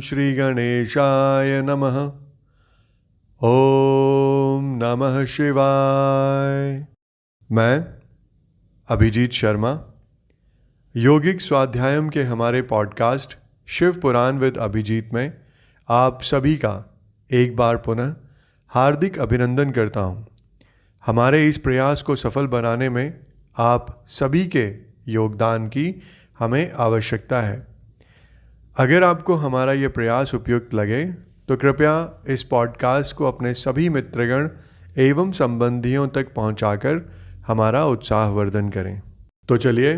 श्री गणेशाय नमः। ओम नमः शिवाय। मैं अभिजीत शर्मा योगिक स्वाध्यायम के हमारे पॉडकास्ट शिव पुराण विद अभिजीत में आप सभी का एक बार पुनः हार्दिक अभिनंदन करता हूँ। हमारे इस प्रयास को सफल बनाने में आप सभी के योगदान की हमें आवश्यकता है। अगर आपको हमारा ये प्रयास उपयुक्त लगे तो कृपया इस पॉडकास्ट को अपने सभी मित्रगण एवं संबंधियों तक पहुंचाकर हमारा उत्साहवर्धन करें। तो चलिए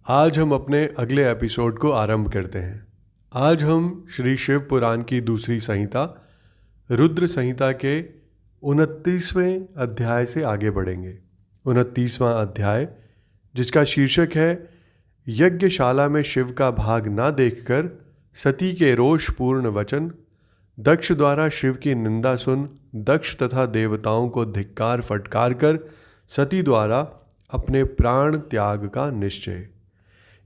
आज हम अपने अगले एपिसोड को आरंभ करते हैं। आज हम श्री शिव पुराण की दूसरी संहिता रुद्र संहिता के 29वें अध्याय से आगे बढ़ेंगे। 29वां अध्याय, जिसका शीर्षक है यज्ञशाला में शिव का भाग ना देखकर सती के रोषपूर्ण वचन, दक्ष द्वारा शिव की निंदा सुन दक्ष तथा देवताओं को धिक्कार फटकार कर सती द्वारा अपने प्राण त्याग का निश्चय।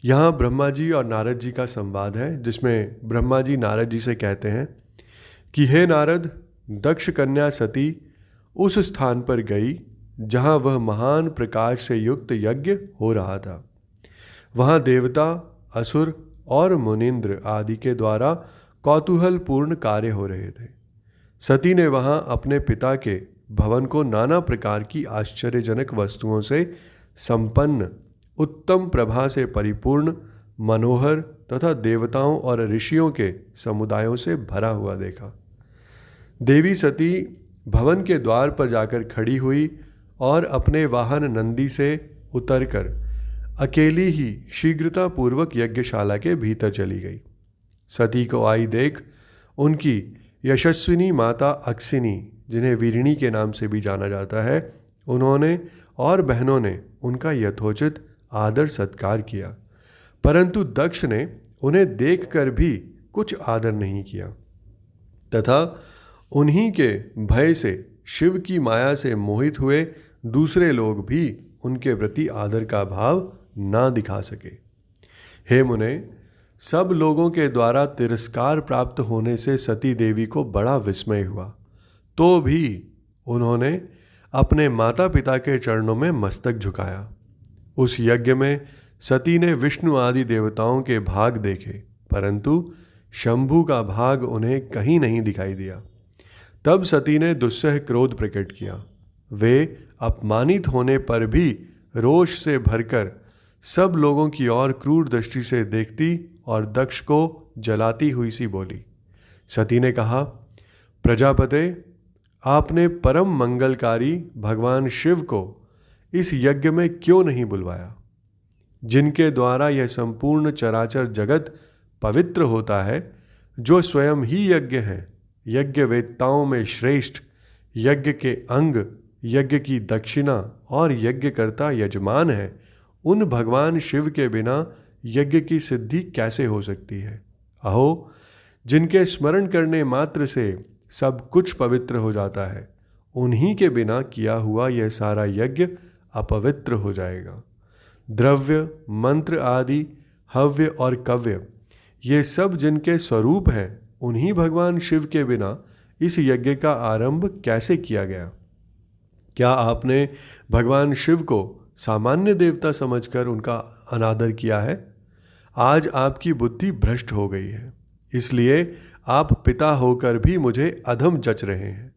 यहाँ ब्रह्मा जी और नारद जी का संवाद है, जिसमें ब्रह्मा जी नारद जी से कहते हैं कि हे नारद, दक्ष कन्या सती उस स्थान पर गई जहाँ वह महान प्रकाश से युक्त यज्ञ हो रहा था। वहाँ देवता, असुर और मुनिंद्र आदि के द्वारा कौतूहलपूर्ण कार्य हो रहे थे। सती ने वहाँ अपने पिता के भवन को नाना प्रकार की आश्चर्यजनक वस्तुओं से संपन्न, उत्तम प्रभा से परिपूर्ण, मनोहर तथा देवताओं और ऋषियों के समुदायों से भरा हुआ देखा। देवी सती भवन के द्वार पर जाकर खड़ी हुई और अपने वाहन नंदी से उतरकर अकेली ही शीघ्रतापूर्वक यज्ञशाला के भीतर चली गई। सती को आई देख उनकी यशस्विनी माता अक्सिनी, जिन्हें वीरिणी के नाम से भी जाना जाता है, उन्होंने और बहनों ने उनका यथोचित आदर सत्कार किया, परंतु दक्ष ने उन्हें देखकर भी कुछ आदर नहीं किया तथा उन्हीं के भय से शिव की माया से मोहित हुए दूसरे लोग भी उनके प्रति आदर का भाव ना दिखा सके। हे मुने, सब लोगों के द्वारा तिरस्कार प्राप्त होने से सती देवी को बड़ा विस्मय हुआ, तो भी उन्होंने अपने माता पिता के चरणों में मस्तक झुकाया। उस यज्ञ में सती ने विष्णु आदि देवताओं के भाग देखे, परंतु शंभु का भाग उन्हें कहीं नहीं दिखाई दिया। तब सती ने दुस्सह क्रोध प्रकट किया। वे अपमानित होने पर भी रोष से भरकर सब लोगों की ओर क्रूर दृष्टि से देखती और दक्ष को जलाती हुई सी बोली। सती ने कहा, प्रजापते, आपने परम मंगलकारी भगवान शिव को इस यज्ञ में क्यों नहीं बुलवाया? जिनके द्वारा यह संपूर्ण चराचर जगत पवित्र होता है, जो स्वयं ही यज्ञ हैं, यज्ञ वेत्ताओं में श्रेष्ठ, यज्ञ के अंग, यज्ञ की दक्षिणा और यज्ञकर्ता यजमान है, उन भगवान शिव के बिना यज्ञ की सिद्धि कैसे हो सकती है? अहो, जिनके स्मरण करने मात्र से सब कुछ पवित्र हो जाता है, उन्हीं के बिना किया हुआ यह सारा यज्ञ अपवित्र हो जाएगा। द्रव्य, मंत्र आदि, हव्य और कव्य, ये सब जिनके स्वरूप हैं, उन्हीं भगवान शिव के बिना इस यज्ञ का आरंभ कैसे किया गया? क्या आपने भगवान शिव को सामान्य देवता समझकर उनका अनादर किया है? आज आपकी बुद्धि भ्रष्ट हो गई है, इसलिए आप पिता होकर भी मुझे अधम जच रहे हैं।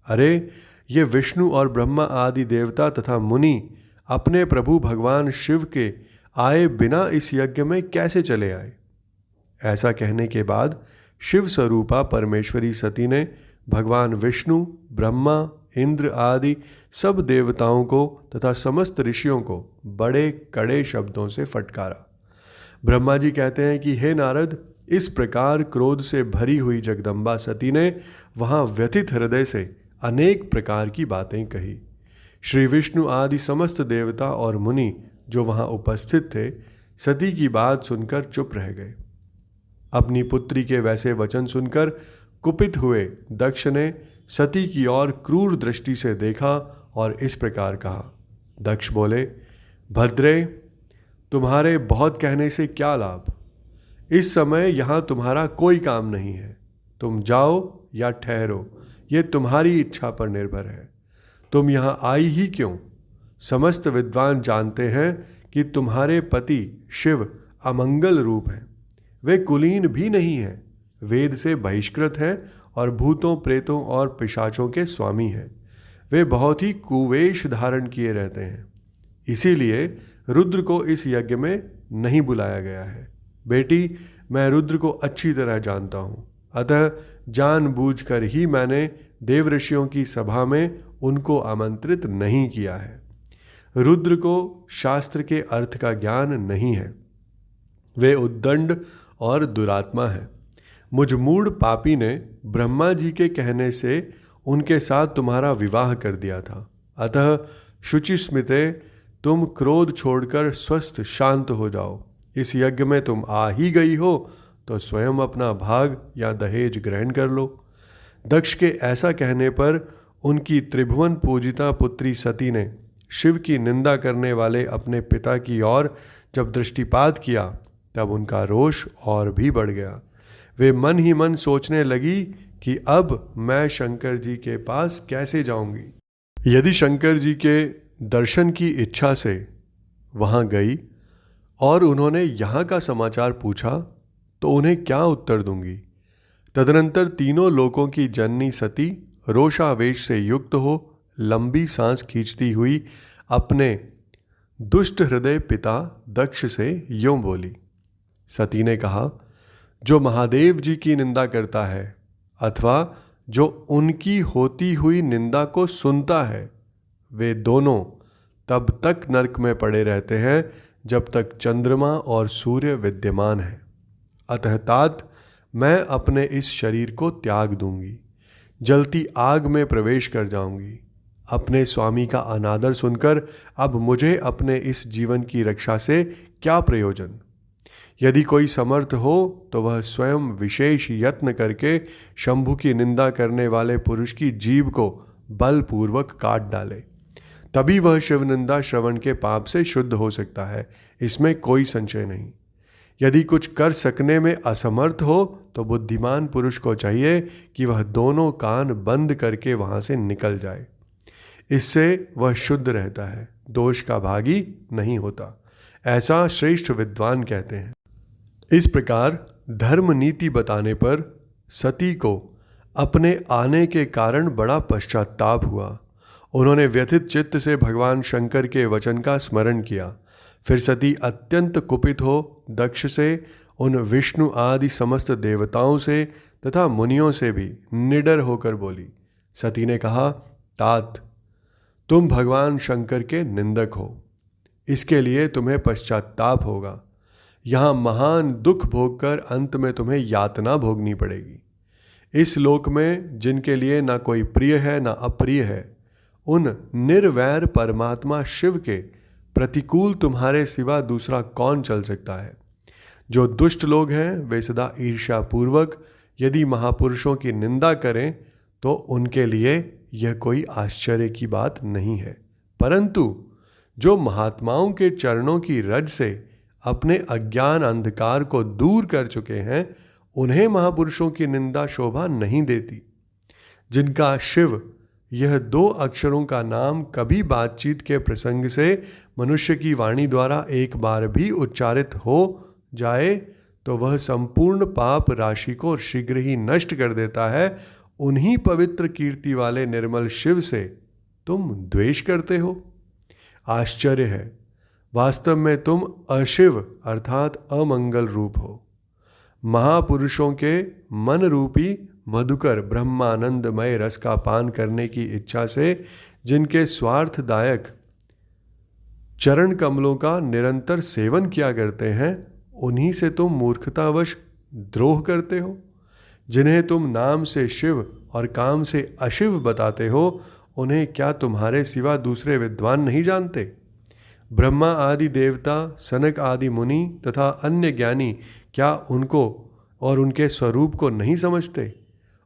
अरे, ये विष्णु और ब्रह्मा आदि देवता तथा मुनि अपने प्रभु भगवान शिव के आए बिना इस यज्ञ में कैसे चले आए? ऐसा कहने के बाद शिव स्वरूपा परमेश्वरी सती ने भगवान विष्णु, ब्रह्मा, इंद्र आदि सब देवताओं को तथा समस्त ऋषियों को बड़े कड़े शब्दों से फटकारा। ब्रह्मा जी कहते हैं कि हे नारद, इस प्रकार क्रोध से भरी हुई जगदम्बा सती ने वहाँ व्यथित हृदय से अनेक प्रकार की बातें कही। श्री विष्णु आदि समस्त देवता और मुनि जो वहाँ उपस्थित थे, सती की बात सुनकर चुप रह गए। अपनी पुत्री के वैसे वचन सुनकर कुपित हुए दक्ष ने सती की ओर क्रूर दृष्टि से देखा और इस प्रकार कहा। दक्ष बोले, भद्रे, तुम्हारे बहुत कहने से क्या लाभ? इस समय यहाँ तुम्हारा कोई काम नहीं है। तुम जाओ या ठहरो, ये तुम्हारी इच्छा पर निर्भर है। तुम यहाँ आई ही क्यों? समस्त विद्वान जानते हैं कि तुम्हारे पति शिव अमंगल रूप हैं। वे कुलीन भी नहीं हैं, वेद से बहिष्कृत हैं और भूतों, प्रेतों और पिशाचों के स्वामी हैं। वे बहुत ही कुवेश धारण किए रहते हैं। इसीलिए रुद्र को इस यज्ञ में नहीं बुलाया गया है। बेटी, मैं रुद्र को अच्छी तरह जानता हूँ, अतः जानबूझकर ही मैंने देवऋषियों की सभा में उनको आमंत्रित नहीं किया है। रुद्र को शास्त्र के अर्थ का ज्ञान नहीं है। वे उद्दंड और दुरात्मा है। मुझ मूढ़ पापी ने ब्रह्मा जी के कहने से उनके साथ तुम्हारा विवाह कर दिया था। अतः शुचि स्मिते, तुम क्रोध छोड़कर स्वस्थ शांत हो जाओ। इस यज्ञ में तुम आ ही गई हो तो स्वयं अपना भाग या दहेज ग्रहण कर लो। दक्ष के ऐसा कहने पर उनकी त्रिभुवन पूजिता पुत्री सती ने शिव की निंदा करने वाले अपने पिता की ओर जब दृष्टिपात किया तब उनका रोष और भी बढ़ गया। वे मन ही मन सोचने लगी कि अब मैं शंकर जी के पास कैसे जाऊंगी। यदि शंकर जी के दर्शन की इच्छा से वहाँ गई और उन्होंने यहाँ का समाचार पूछा तो उन्हें क्या उत्तर दूंगी। तदनंतर तीनों लोकों की जननी सती रोषावेश से युक्त हो लंबी सांस खींचती हुई अपने दुष्ट हृदय पिता दक्ष से यूं बोली। सती ने कहा, जो महादेव जी की निंदा करता है अथवा जो उनकी होती हुई निंदा को सुनता है, वे दोनों तब तक नरक में पड़े रहते हैं जब तक चंद्रमा और सूर्य विद्यमान है। अतः तात, मैं अपने इस शरीर को त्याग दूंगी, जलती आग में प्रवेश कर जाऊंगी। अपने स्वामी का अनादर सुनकर अब मुझे अपने इस जीवन की रक्षा से क्या प्रयोजन। यदि कोई समर्थ हो तो वह स्वयं विशेष यत्न करके शंभु की निंदा करने वाले पुरुष की जीभ को बलपूर्वक काट डाले, तभी वह शिव निंदा श्रवण के पाप से शुद्ध हो सकता है। इसमें कोई संशय नहीं। यदि कुछ कर सकने में असमर्थ हो तो बुद्धिमान पुरुष को चाहिए कि वह दोनों कान बंद करके वहां से निकल जाए। इससे वह शुद्ध रहता है, दोष का भागी नहीं होता, ऐसा श्रेष्ठ विद्वान कहते हैं। इस प्रकार धर्म नीति बताने पर सती को अपने आने के कारण बड़ा पश्चाताप हुआ। उन्होंने व्यथित चित्त से भगवान शंकर के वचन का स्मरण किया। फिर सती अत्यंत कुपित हो दक्ष से, उन विष्णु आदि समस्त देवताओं से तथा मुनियों से भी निडर होकर बोली। सती ने कहा, तात, तुम भगवान शंकर के निंदक हो, इसके लिए तुम्हें पश्चाताप होगा। यहाँ महान दुख भोगकर अंत में तुम्हें यातना भोगनी पड़ेगी। इस लोक में जिनके लिए ना कोई प्रिय है ना अप्रिय है, उन निर्वैर परमात्मा शिव के प्रतिकूल तुम्हारे सिवा दूसरा कौन चल सकता है। जो दुष्ट लोग हैं वे सदा ईर्ष्यापूर्वक यदि महापुरुषों की निंदा करें तो उनके लिए यह कोई आश्चर्य की बात नहीं है। परंतु जो महात्माओं के चरणों की रज से अपने अज्ञान अंधकार को दूर कर चुके हैं, उन्हें महापुरुषों की निंदा शोभा नहीं देती। जिनका शिव यह 2 अक्षरों का नाम कभी बातचीत के प्रसंग से मनुष्य की वाणी द्वारा एक बार भी उच्चारित हो जाए तो वह संपूर्ण पाप राशि को शीघ्र ही नष्ट कर देता है। उन्हीं पवित्र कीर्ति वाले निर्मल शिव से तुम द्वेष करते हो। आश्चर्य है, वास्तव में तुम अशिव अर्थात अमंगल रूप हो। महापुरुषों के मन रूपी मधुकर ब्रह्मानंदमय रस का पान करने की इच्छा से जिनके स्वार्थदायक चरण कमलों का निरंतर सेवन किया करते हैं, उन्हीं से तुम मूर्खतावश द्रोह करते हो। जिन्हें तुम नाम से शिव और काम से अशिव बताते हो, उन्हें क्या तुम्हारे सिवा दूसरे विद्वान नहीं जानते? ब्रह्मा आदि देवता, सनक आदि मुनि तथा अन्य ज्ञानी क्या उनको और उनके स्वरूप को नहीं समझते?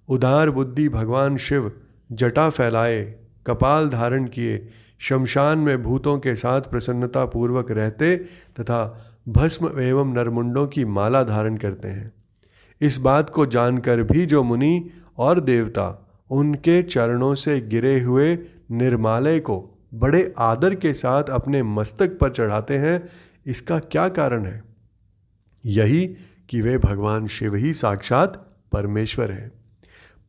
उदार बुद्धि भगवान शिव जटा फैलाए, कपाल धारण किए, शमशान में भूतों के साथ प्रसन्नता पूर्वक रहते तथा भस्म एवं नरमुंडों की माला धारण करते हैं। इस बात को जानकर भी जो मुनि और देवता उनके चरणों से गिरे हुए निर्मालय को बड़े आदर के साथ अपने मस्तक पर चढ़ाते हैं, इसका क्या कारण है? यही कि वे भगवान शिव ही साक्षात परमेश्वर हैं।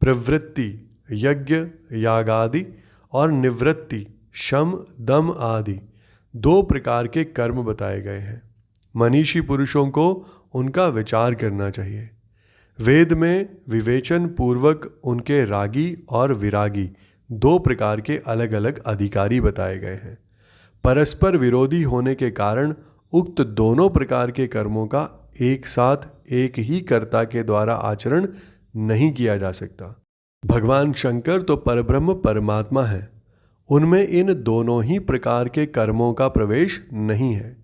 प्रवृत्ति यज्ञ यागादि और निवृत्ति शम दम आदि 2 प्रकार के कर्म बताए गए हैं। मनीषी पुरुषों को उनका विचार करना चाहिए। वेद में विवेचन पूर्वक उनके रागी और विरागी 2 प्रकार के अलग अलग अधिकारी बताए गए हैं। परस्पर विरोधी होने के कारण उक्त दोनों प्रकार के कर्मों का एक साथ एक ही कर्ता के द्वारा आचरण नहीं किया जा सकता। भगवान शंकर तो परब्रह्म परमात्मा है, उनमें इन दोनों ही प्रकार के कर्मों का प्रवेश नहीं है।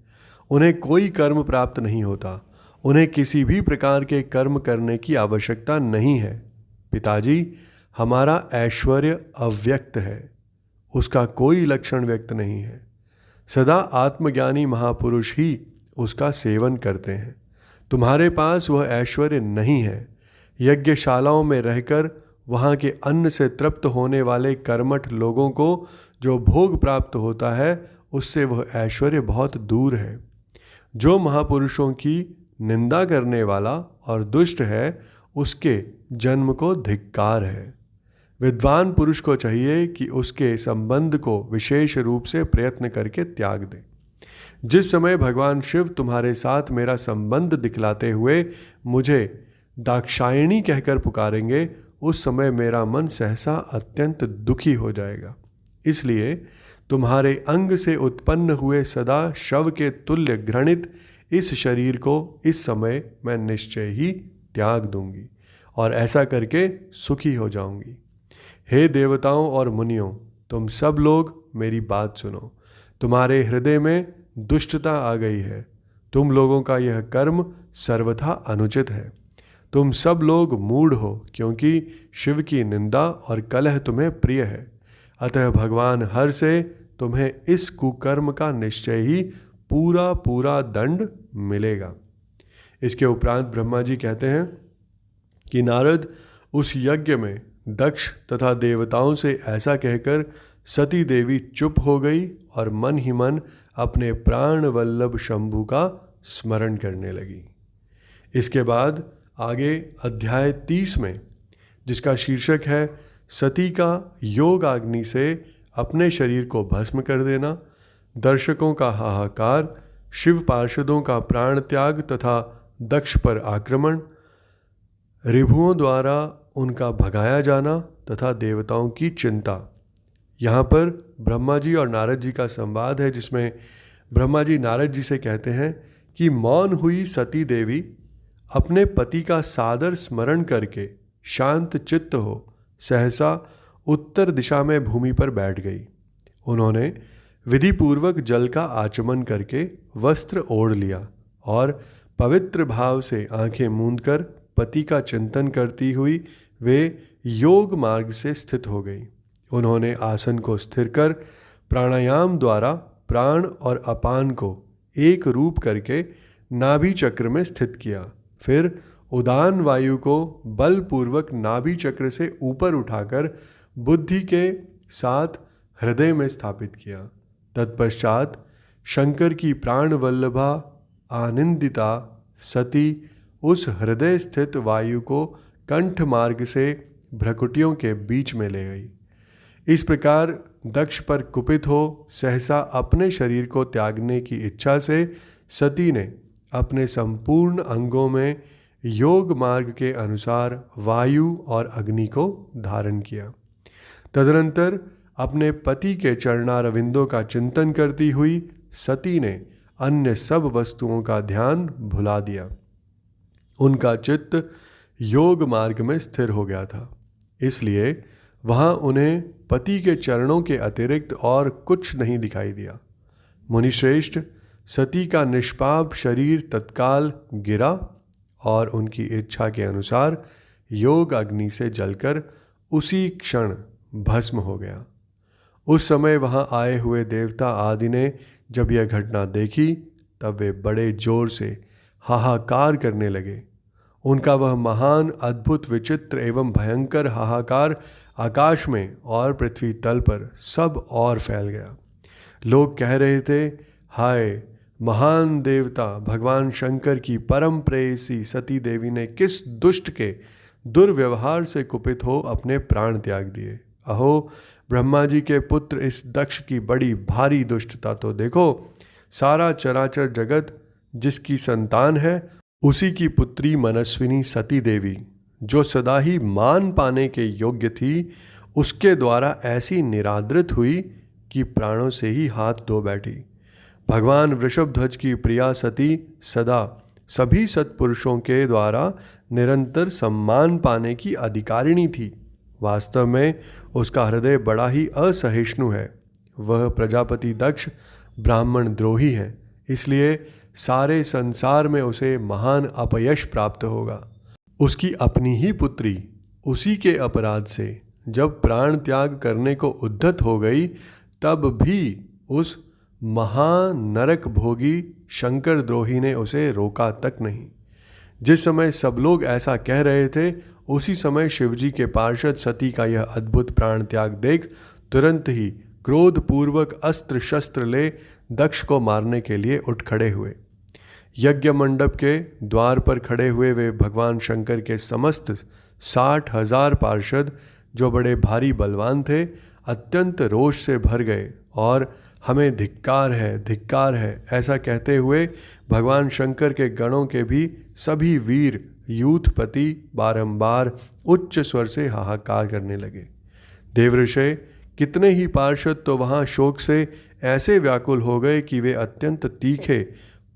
उन्हें कोई कर्म प्राप्त नहीं होता, उन्हें किसी भी प्रकार के कर्म करने की आवश्यकता नहीं है। पिताजी, हमारा ऐश्वर्य अव्यक्त है, उसका कोई लक्षण व्यक्त नहीं है। सदा आत्मज्ञानी महापुरुष ही उसका सेवन करते हैं। तुम्हारे पास वह ऐश्वर्य नहीं है। यज्ञशालाओं में रहकर वहाँ के अन्न से तृप्त होने वाले कर्मठ लोगों को जो भोग प्राप्त होता है, उससे वह ऐश्वर्य बहुत दूर है। जो महापुरुषों की निंदा करने वाला और दुष्ट है, उसके जन्म को धिक्कार है। विद्वान पुरुष को चाहिए कि उसके संबंध को विशेष रूप से प्रयत्न करके त्याग दे। जिस समय भगवान शिव तुम्हारे साथ मेरा संबंध दिखलाते हुए मुझे दाक्षायणी कहकर पुकारेंगे, उस समय मेरा मन सहसा अत्यंत दुखी हो जाएगा। इसलिए तुम्हारे अंग से उत्पन्न हुए सदा शव के तुल्य घृणित इस शरीर को इस समय मैं निश्चय ही त्याग दूंगी और ऐसा करके सुखी हो जाऊंगी। हे देवताओं और मुनियों, तुम सब लोग मेरी बात सुनो। तुम्हारे हृदय में दुष्टता आ गई है। तुम लोगों का यह कर्म सर्वथा अनुचित है। तुम सब लोग मूढ़ हो, क्योंकि शिव की निंदा और कलह तुम्हें प्रिय है। अतः भगवान हर से तुम्हें इस कुकर्म का निश्चय ही पूरा पूरा दंड मिलेगा। इसके उपरांत ब्रह्मा जी कहते हैं कि नारद उस यज्ञ में दक्ष तथा देवताओं से ऐसा कहकर सती देवी चुप हो गई और मन ही मन अपने प्राण वल्लभ शंभु का स्मरण करने लगी। इसके बाद आगे अध्याय 30 में, जिसका शीर्षक है सती का योग अग्नि से अपने शरीर को भस्म कर देना, दर्शकों का हाहाकार, शिव पार्षदों का प्राण त्याग तथा दक्ष पर आक्रमण, ऋभुओं द्वारा उनका भगाया जाना तथा देवताओं की चिंता। यहाँ पर ब्रह्मा जी और नारद जी का संवाद है, जिसमें ब्रह्मा जी नारद जी से कहते हैं कि मौन हुई सती देवी अपने पति का सादर स्मरण करके शांत चित्त हो सहसा उत्तर दिशा में भूमि पर बैठ गई। उन्होंने विधिपूर्वक जल का आचमन करके वस्त्र ओढ़ लिया और पवित्र भाव से आंखें मूंदकर पति का चिंतन करती हुई वे योग मार्ग से स्थित हो गई। उन्होंने आसन को स्थिर कर प्राणायाम द्वारा प्राण और अपान को एक रूप करके नाभि चक्र में स्थित किया। फिर उदान वायु को बलपूर्वक नाभि चक्र से ऊपर उठाकर बुद्धि के साथ हृदय में स्थापित किया। तत्पश्चात शंकर की प्राण वल्लभा आनंदिता सती उस हृदय स्थित वायु को कंठ मार्ग से भ्रकुटियों के बीच में ले गई। इस प्रकार दक्ष पर कुपित हो सहसा अपने शरीर को त्यागने की इच्छा से सती ने अपने संपूर्ण अंगों में योग मार्ग के अनुसार वायु और अग्नि को धारण किया। तदनंतर अपने पति के चरणारविंदों का चिंतन करती हुई सती ने अन्य सब वस्तुओं का ध्यान भुला दिया। उनका चित्त योग मार्ग में स्थिर हो गया था, इसलिए वहाँ उन्हें पति के चरणों के अतिरिक्त और कुछ नहीं दिखाई दिया। मुनिश्रेष्ठ, सती का निष्पाप शरीर तत्काल गिरा और उनकी इच्छा के अनुसार योग अग्नि से जलकर उसी क्षण भस्म हो गया। उस समय वहाँ आए हुए देवता आदि ने जब यह घटना देखी तब वे बड़े जोर से हाहाकार करने लगे। उनका वह महान, अद्भुत, विचित्र एवं भयंकर हाहाकार आकाश में और पृथ्वी तल पर सब और फैल गया। लोग कह रहे थे, हाय, महान देवता भगवान शंकर की परम प्रेयसी सती देवी ने किस दुष्ट के दुर्व्यवहार से कुपित हो अपने प्राण त्याग दिए। अहो, ब्रह्मा जी के पुत्र इस दक्ष की बड़ी भारी दुष्टता तो देखो। सारा चराचर जगत जिसकी संतान है, उसी की पुत्री मनस्विनी सती देवी, जो सदा ही मान पाने के योग्य थी, उसके द्वारा ऐसी निरादृत हुई कि प्राणों से ही हाथ धो बैठी। भगवान वृषभध्वज की प्रिया सती सदा सभी सत्पुरुषों के द्वारा निरंतर सम्मान पाने की अधिकारिणी थी। वास्तव में उसका हृदय बड़ा ही असहिष्णु है। वह प्रजापति दक्ष ब्राह्मण द्रोही है, इसलिए सारे संसार में उसे महान अपयश प्राप्त होगा। उसकी अपनी ही पुत्री उसी के अपराध से जब प्राण त्याग करने को उद्यत हो गई, तब भी उस महानरक भोगी शंकर द्रोही ने उसे रोका तक नहीं। जिस समय सब लोग ऐसा कह रहे थे, उसी समय शिवजी के पार्षद सती का यह अद्भुत प्राण त्याग देख तुरंत ही क्रोधपूर्वक अस्त्र शस्त्र ले दक्ष को मारने के लिए उठ खड़े हुए। यज्ञ मंडप के द्वार पर खड़े हुए वे भगवान शंकर के समस्त 60,000 पार्षद, जो बड़े भारी बलवान थे, अत्यंत रोष से भर गए और हमें धिक्कार है ऐसा कहते हुए भगवान शंकर के गणों के भी सभी वीर यूथपति बारंबार उच्च स्वर से हाहाकार करने लगे। देवऋषि कितने ही पार्षद तो वहाँ शोक से ऐसे व्याकुल हो गए कि वे अत्यंत तीखे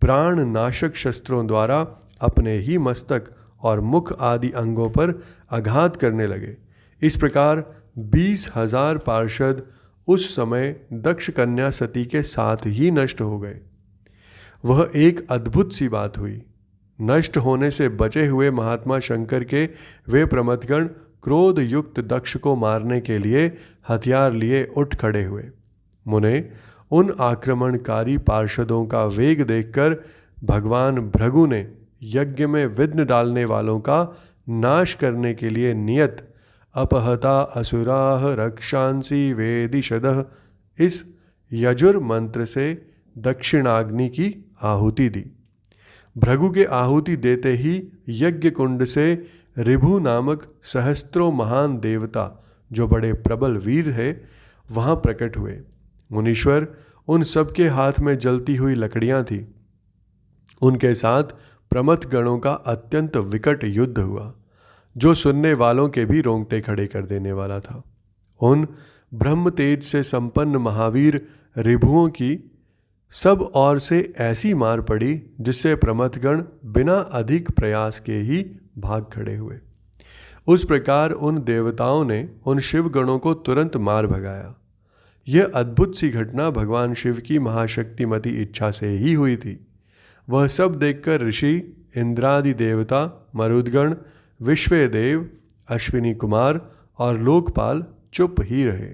प्राण नाशक शस्त्रों द्वारा अपने ही मस्तक और मुख आदि अंगों पर आघात करने लगे। इस प्रकार 20,000 पार्षद उस समय दक्ष कन्या सती के साथ ही नष्ट हो गए। वह एक अद्भुत सी बात हुई। नष्ट होने से बचे हुए महात्मा शंकर के वे प्रमथगण क्रोध युक्त दक्ष को मारने के लिए हथियार लिए उठ खड़े हुए। मुने, उन आक्रमणकारी पार्षदों का वेग देखकर भगवान भृगु ने यज्ञ में विघ्न डालने वालों का नाश करने के लिए नियत अपहता असुराह रक्षांसी वेदिशदः इस यजुर मंत्र से दक्षिणाग्नि की आहुति दी। भृगु के आहुति देते ही यज्ञ कुंड से ऋभु नामक सहस्त्रों महान देवता, जो बड़े प्रबल वीर है, वहाँ प्रकट हुए। मुनीश्वर, उन सबके हाथ में जलती हुई लकड़ियाँ थीं। उनके साथ प्रमथ गणों का अत्यंत विकट युद्ध हुआ, जो सुनने वालों के भी रोंगटे खड़े कर देने वाला था। उन ब्रह्म तेज से संपन्न महावीर ऋभुओं की सब ओर से ऐसी मार पड़ी जिससे प्रमथगण बिना अधिक प्रयास के ही भाग खड़े हुए। उस प्रकार उन देवताओं ने उन शिव गणों को तुरंत मार भगाया। यह अद्भुत सी घटना भगवान शिव की महाशक्तिमती इच्छा से ही हुई थी। वह सब देखकर ऋषि, इंद्रादि देवता, मरुदगण, विश्वदेव, अश्विनी कुमार और लोकपाल चुप ही रहे।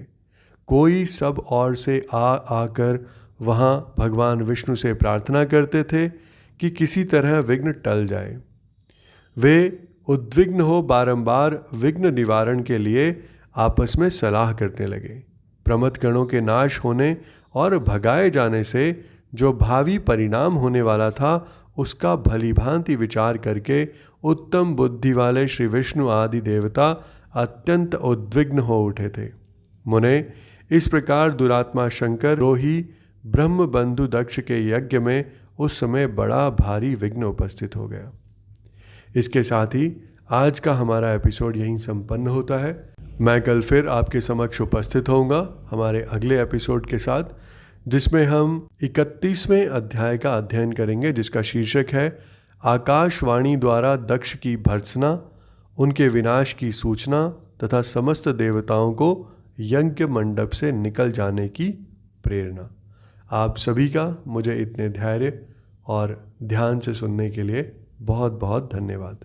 कोई सब ओर से आकर वहाँ भगवान विष्णु से प्रार्थना करते थे कि किसी तरह विघ्न टल जाए। वे उद्विग्न हो बारंबार विघ्न निवारण के लिए आपस में सलाह करने लगे। प्रमथ गणों के नाश होने और भगाए जाने से जो भावी परिणाम होने वाला था, उसका भलीभांति विचार करके उत्तम बुद्धि वाले श्री विष्णु आदि देवता अत्यंत उद्विग्न हो उठे थे। मुने, इस प्रकार दुरात्मा शंकर रोही ब्रह्म बंधु दक्ष के यज्ञ में उस समय बड़ा भारी विघ्न उपस्थित हो गया। इसके साथ ही आज का हमारा एपिसोड यहीं संपन्न होता है। मैं कल फिर आपके समक्ष उपस्थित होऊंगा हमारे अगले एपिसोड के साथ, जिसमें हम 31वें अध्याय का अध्ययन करेंगे, जिसका शीर्षक है आकाशवाणी द्वारा दक्ष की भर्त्सना, उनके विनाश की सूचना तथा समस्त देवताओं को यज्ञ मंडप से निकल जाने की प्रेरणा। आप सभी का मुझे इतने धैर्य और ध्यान से सुनने के लिए बहुत बहुत धन्यवाद।